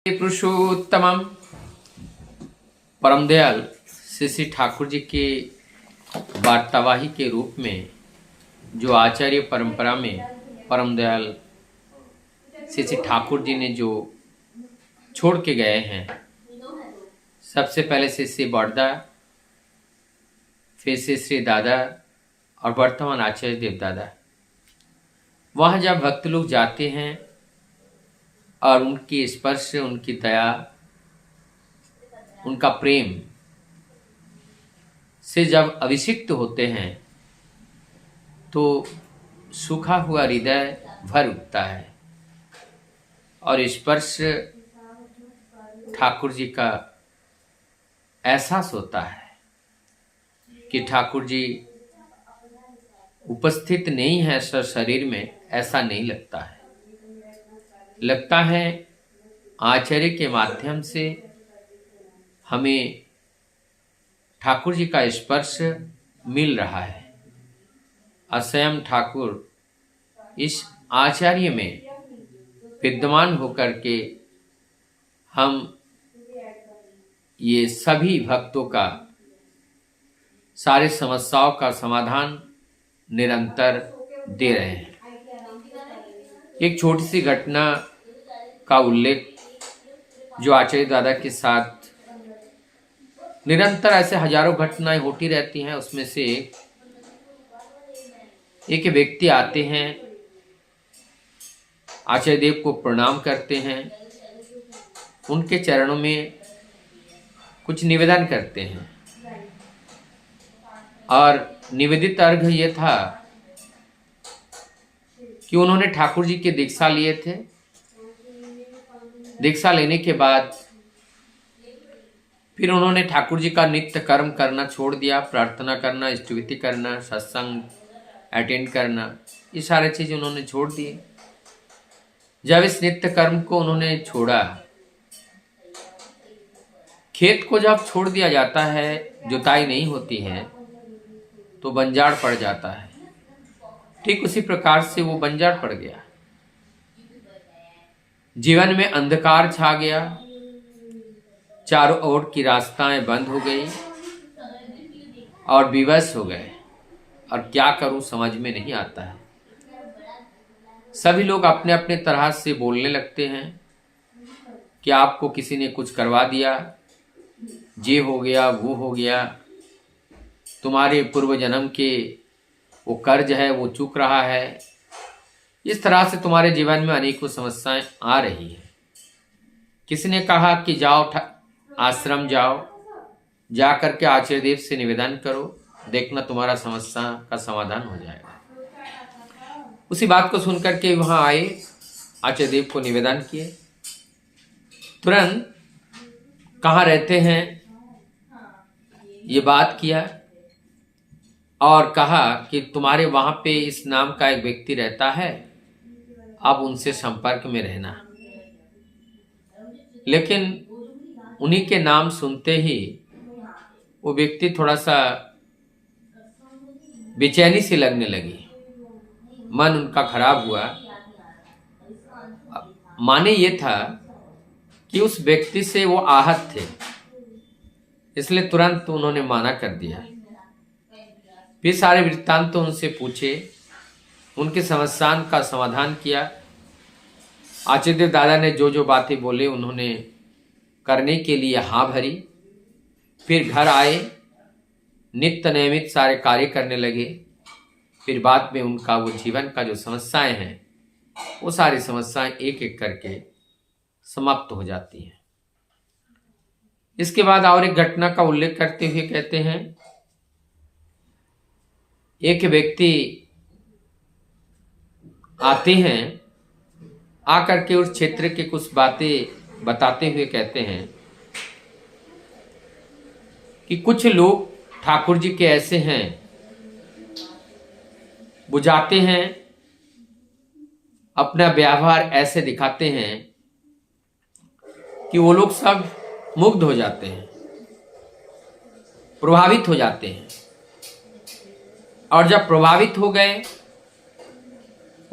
पुरुषोत्तमम परम दयाल श्री ठाकुर जी के वार्तावाही के रूप में जो आचार्य परंपरा में परम दयाल श्री ठाकुर जी ने जो छोड़ के गए हैं, सबसे पहले श्री बड़दा, फिर श्री दादा और वर्तमान आचार्य देव दादा। वहाँ जब भक्त लोग जाते हैं और उनकी स्पर्श से, उनकी दया, उनका प्रेम से जब अभिषिक्त होते हैं तो सूखा हुआ हृदय भर उठता है और स्पर्श ठाकुर जी का एहसास होता है कि ठाकुर जी उपस्थित नहीं है शरीर में। ऐसा नहीं लगता है, लगता है आचार्य के माध्यम से हमें ठाकुर जी का स्पर्श मिल रहा है और स्वयं ठाकुर इस आचार्य में विद्यमान होकर के हम ये सभी भक्तों का सारे समस्याओं का समाधान निरंतर दे रहे हैं। एक छोटी सी घटना का उल्लेख जो आचार्य दादा के साथ निरंतर ऐसे हजारों घटनाएं होती रहती हैं, उसमें से एक व्यक्ति आते हैं, आचार्य देव को प्रणाम करते हैं, उनके चरणों में कुछ निवेदन करते हैं और निवेदित अर्घ ये था कि उन्होंने ठाकुर जी के दीक्षा लिए थे। दीक्षा लेने के बाद फिर उन्होंने ठाकुर जी का नित्य कर्म करना छोड़ दिया। प्रार्थना करना, स्तुति करना, सत्संग अटेंड करना, ये सारे चीज उन्होंने छोड़ दिए। जब इस नित्य कर्म को उन्होंने छोड़ा, खेत को जब छोड़ दिया जाता है, जुताई नहीं होती है तो बंजार पड़ जाता है। ठीक उसी प्रकार से वो बंजार पड़ गया। जीवन में अंधकार छा गया, चारों ओर की रास्ताएं बंद हो गई और विवश हो गए और क्या करूं समझ में नहीं आता है। सभी लोग अपने अपने तरह से बोलने लगते हैं कि आपको किसी ने कुछ करवा दिया, ये हो गया, वो हो गया, तुम्हारे पूर्व जन्म के वो कर्ज है वो चूक रहा है। इस तरह से तुम्हारे जीवन में अनेकों समस्याएं आ रही है। किसी ने कहा कि जाओ आश्रम जाओ, जा करके आचार्य देव से निवेदन करो, देखना तुम्हारा समस्या का समाधान हो जाएगा। उसी बात को सुनकर के वहां आए, आचार्य देव को निवेदन किए। तुरंत कहाँ रहते हैं ये बात किया और कहा कि तुम्हारे वहां पे इस नाम का एक व्यक्ति रहता है, अब उनसे संपर्क में रहना। लेकिन उन्हीं के नाम सुनते ही वो व्यक्ति थोड़ा सा बेचैनी सी लगने लगी, मन उनका खराब हुआ। माने ये था कि उस व्यक्ति से वो आहत थे, इसलिए तुरंत उन्होंने माना कर दिया। फिर सारे वृत्तांत तो उनसे पूछे, उनकी समस्या का समाधान किया। आचार्य देव दादा ने जो जो बातें बोले उन्होंने करने के लिए हाँ भरी। फिर घर आए, नित्य नियमित सारे कार्य करने लगे। फिर बाद में उनका वो जीवन का जो समस्याएं हैं वो सारी समस्याएं एक एक करके समाप्त हो जाती हैं। इसके बाद और एक घटना का उल्लेख करते हुए कहते हैं, एक व्यक्ति आते हैं, आकर के उस क्षेत्र के कुछ बातें बताते हुए कहते हैं कि कुछ लोग ठाकुर जी के ऐसे हैं, बुझाते हैं, अपना व्यवहार ऐसे दिखाते हैं कि वो लोग सब मुग्ध हो जाते हैं, प्रभावित हो जाते हैं। और जब प्रभावित हो गए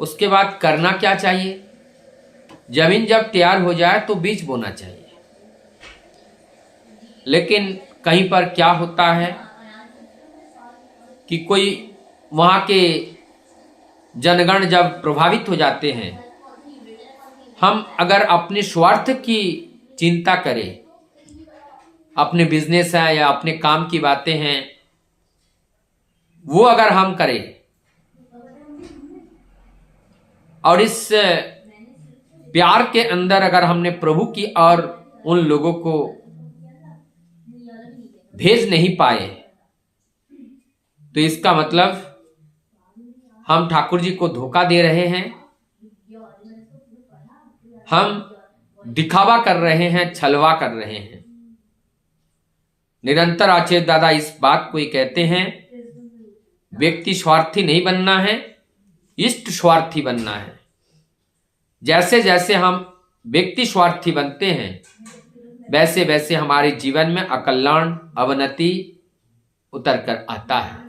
उसके बाद करना क्या चाहिए जमीन जब तैयार हो जाए तो बीज बोना चाहिए। लेकिन कहीं पर क्या होता है कि कोई वहां के जनगण जब प्रभावित हो जाते हैं, हम अगर अपने स्वार्थ की चिंता करें, अपने बिजनेस है या अपने काम की बातें हैं, वो अगर हम करें और इस प्यार के अंदर अगर हमने प्रभु की और उन लोगों को भेज नहीं पाए, तो इसका मतलब हम ठाकुर जी को धोखा दे रहे हैं, हम दिखावा कर रहे हैं, छलवा कर रहे हैं। निरंतर आचार्य दादा इस बात को ही कहते हैं, व्यक्ति स्वार्थी नहीं बनना है, इष्ट स्वार्थी बनना है। जैसे जैसे हम व्यक्ति स्वार्थी बनते हैं, वैसे वैसे हमारे जीवन में अकल्याण, अवनति उतर कर आता है।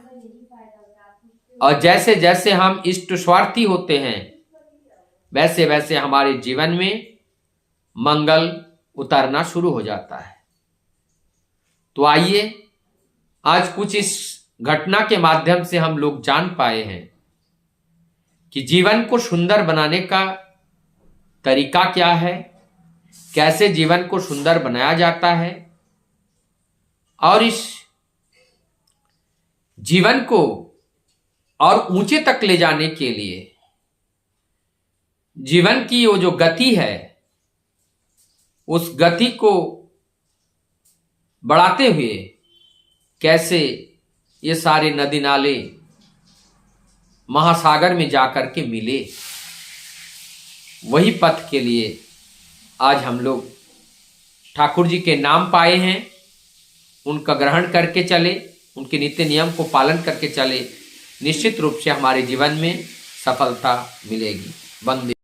और जैसे जैसे हम इष्ट स्वार्थी होते हैं, वैसे वैसे हमारे जीवन में मंगल उतरना शुरू हो जाता है। तो आइए आज कुछ इस घटना के माध्यम से हम लोग जान पाए हैं कि जीवन को सुंदर बनाने का तरीका क्या है, कैसे जीवन को सुंदर बनाया जाता है, और इस जीवन को और ऊंचे तक ले जाने के लिए जीवन की वो जो गति है, उस गति को बढ़ाते हुए कैसे ये सारे नदी नाले महासागर में जाकर के मिले, वही पथ के लिए आज हम लोग ठाकुर जी के नाम पाए हैं। उनका ग्रहण करके चले, उनके नित्य नियम को पालन करके चले, निश्चित रूप से हमारे जीवन में सफलता मिलेगी। वंदे।